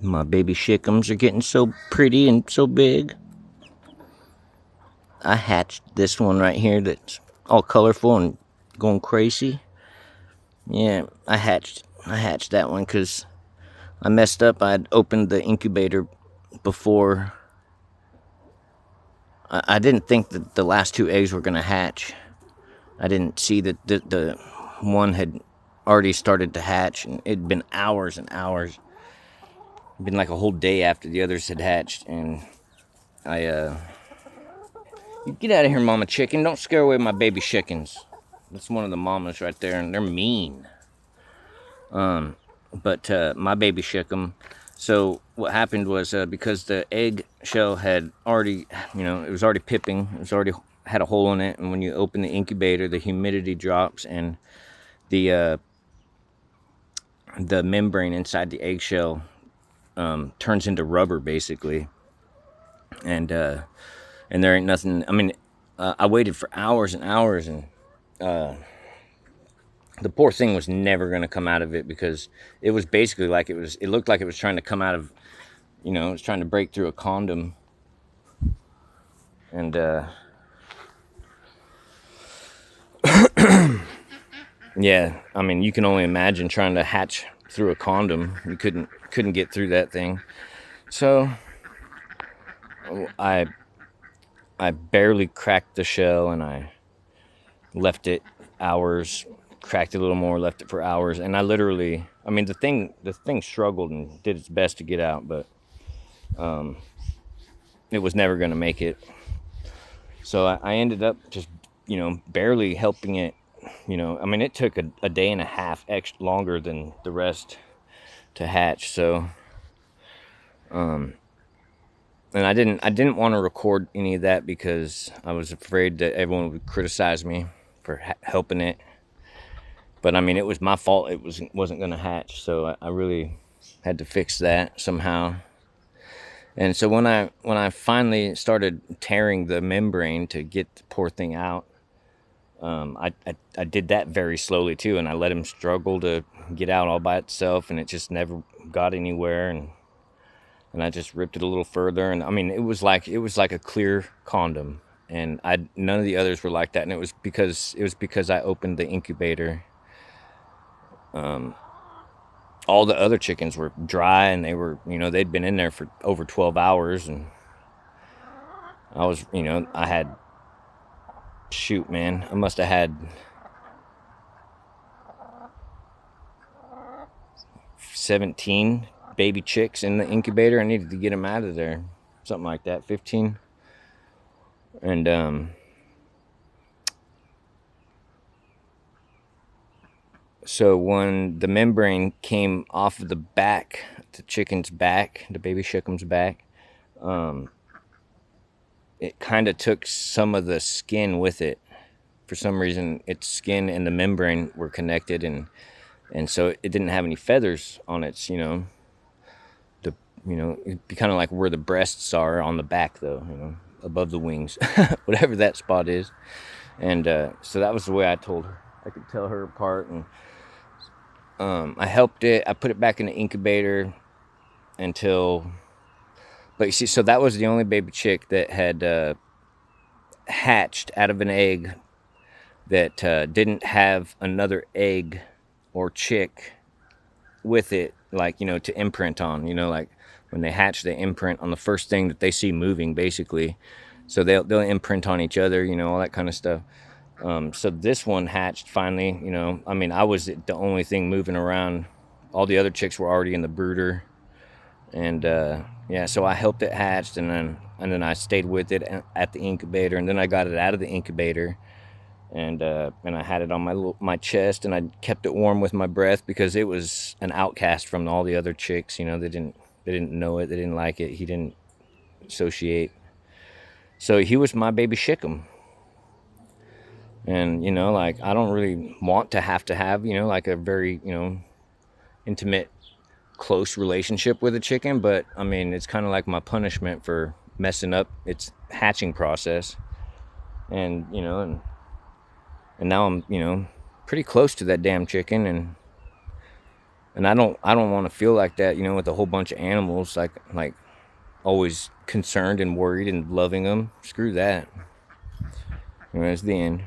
My baby chickens are getting so pretty and so big. I hatched this one right here that's all colorful and going crazy. Yeah, I hatched that one because I messed up. I'd opened the incubator before. I didn't think that the last two eggs were gonna hatch. I didn't see that the one had already started to hatch, and it'd been hours and hours. It'd been like a whole day after the others had hatched, and you get out of here, mama chicken! Don't scare away my baby chickens. That's one of the mamas right there, and they're mean. But my baby shook them. So what happened was because the egg shell had already, it was already pipping. It was already had a hole in it, and when you open the incubator, the humidity drops, and the membrane inside the eggshell turns into rubber, basically. And there ain't nothing. I mean, I waited for hours and hours, and the poor thing was never going to come out of it because it was basically like it looked like it was trying to come out of, it was trying to break through a condom. And yeah, I mean, you can only imagine trying to hatch through a condom. You couldn't get through that thing. So I barely cracked the shell, and I left it hours, cracked it a little more, left it for hours, and I literally, I mean, the thing struggled and did its best to get out, but it was never going to make it. So I ended up just, barely helping it. I mean, it took a day and a half extra longer than the rest to hatch. So, and I didn't want to record any of that because I was afraid that everyone would criticize me for helping it. But I mean, it was my fault. It wasn't going to hatch. So I really had to fix that somehow. And so when I finally started tearing the membrane to get the poor thing out, I did that very slowly too, and I let him struggle to get out all by itself, and it just never got anywhere, and I just ripped it a little further, and I mean it was like a clear condom, and none of the others were like that, and it was because I opened the incubator. All the other chickens were dry, and they were, they'd been in there for over 12 hours, and I was, I had, shoot, man, I must have had 17 baby chicks in the incubator. I needed to get them out of there, something like that, 15. And so when the membrane came off of the back, the chicken's back, the baby chicken's back, it kind of took some of the skin with it. For some reason, its skin and the membrane were connected, and so it didn't have any feathers on its, it'd be kind of like where the breasts are on the back, though, above the wings, whatever that spot is. And so that was the way I told her. I could tell her apart, and I helped it. I put it back in the incubator but you see, so that was the only baby chick that had hatched out of an egg that didn't have another egg or chick with it, like, to imprint on, like when they hatch, they imprint on the first thing that they see moving, basically. So they'll imprint on each other, all that kind of stuff. So this one hatched finally, I mean, I was the only thing moving around. All the other chicks were already in the brooder. And yeah, so I helped it hatch, and then I stayed with it at the incubator, and then I got it out of the incubator, and I had it on my chest, and I kept it warm with my breath because it was an outcast from all the other chicks. They didn't know it, they didn't like it, he didn't associate. So he was my baby shickum. And like, I don't really want to have like a very intimate, close relationship with a chicken, but I mean, it's kind of like my punishment for messing up its hatching process. And and now I'm pretty close to that damn chicken, and And I don't want to feel like that, you know, with a whole bunch of animals, like always concerned and worried and loving them. Screw that. You know, it's the end.